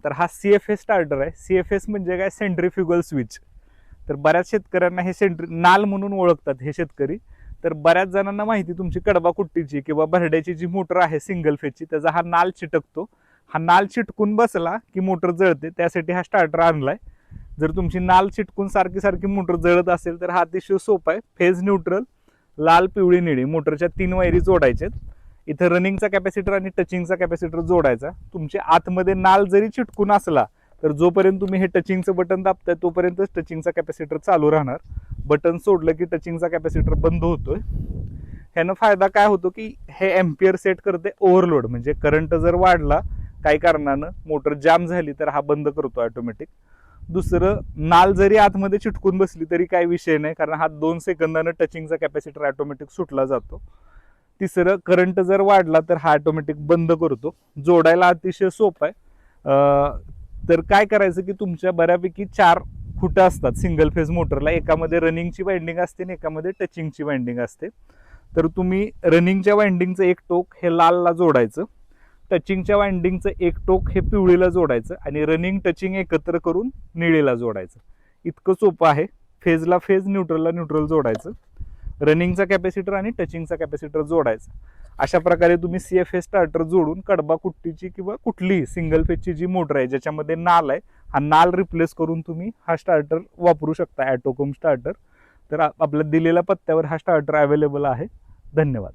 तर हा CFS starter आहे. CFS म्हणजे काय, सेंट्रीफ्युगल स्विच. तर बऱ्याच शेतकऱ्यांना हे नाल म्हणून ओळखतात हे शेतकरी. तर बऱ्याच जणांना माहिती तुमची कडबा कुट्टीची किंवा भरड्याची जी मोटर आहे सिंगल फेजची, त्याचा हा नाल चिटकतो. हा नाल चिटकून बसला की मोटर जळते, त्यासाठी हा स्टार्टर आणलाय. जर तुमची नाल चिटकून सारखी सारखी मोटर जळत असेल तर हा अतिशय सोपा आहे. फेज न्यूट्रल, लाल पिवळी निळी मोटरच्या 3 वायरी जोडायच्यात. इथं रनिंगचा कॅपॅसिटर आणि टचिंगचा कॅपॅसिटर जोडायचा. तुमच्या आतमध्ये नाल जरी चिटकून असला तर जोपर्यंत तुम्ही हे टचिंगचं बटन दाबताय तोपर्यंत टचिंगचा कॅपॅसिटर चालू राहणार. बटन सोडलं की टचिंगचा कॅपॅसिटर बंद होतोय. ह्यानं फायदा काय होतो की हे एम्पियर सेट करते ओव्हरलोड, म्हणजे करंट जर वाढला काही कारणानं, मोटर जाम झाली तर हा बंद करतो ऑटोमॅटिक. दुसरं, नाल जरी आतमध्ये चिटकून बसली तरी काही विषय नाही, कारण हा 2 सेकंदानं टचिंगचा कॅपॅसिटर ऑटोमॅटिक सुटला जातो. तिसरं, करंट जर वाढला तर हा ऑटोमॅटिक बंद करतो. जोडायला अतिशय सोपं आहे. तर काय करायचं की तुमच्या बऱ्यापैकी 4 खुटं असतात सिंगल फेज मोटरला. एकामध्ये रनिंगची वाइंडिंग असते आणि एकामध्ये टचिंगची वाइंडिंग असते. तर तुम्ही रनिंगच्या वाइंडिंगचं एक टोक हे लालला जोडायचं, टचिंगच्या वाइंडिंगचं एक टोक हे पिवळीला जोडायचं आणि रनिंग टचिंग एकत्र करून निळीला जोडायचं. इतकं सोपं आहे. फेजला फेज, न्यूट्रलला न्यूट्रल जोडायचं, रनिंगचा कॅपॅसिटर आणि टचिंगचा कॅपॅसिटर जोडायचा. अशा प्रकारे तुम्ही CFS स्टार्टर जोडून कडबा कुट्टीची किंवा कुठलीही सिंगल फेजची जी मोटर आहे ज्याच्यामध्ये नाल आहे, हा नाल रिप्लेस करून तुम्ही हा स्टार्टर वापरू शकता, ॲटोकोम स्टार्टर. तर आपल्या दिलेल्या पत्त्यावर हा स्टार्टर अवेलेबल आहे. धन्यवाद.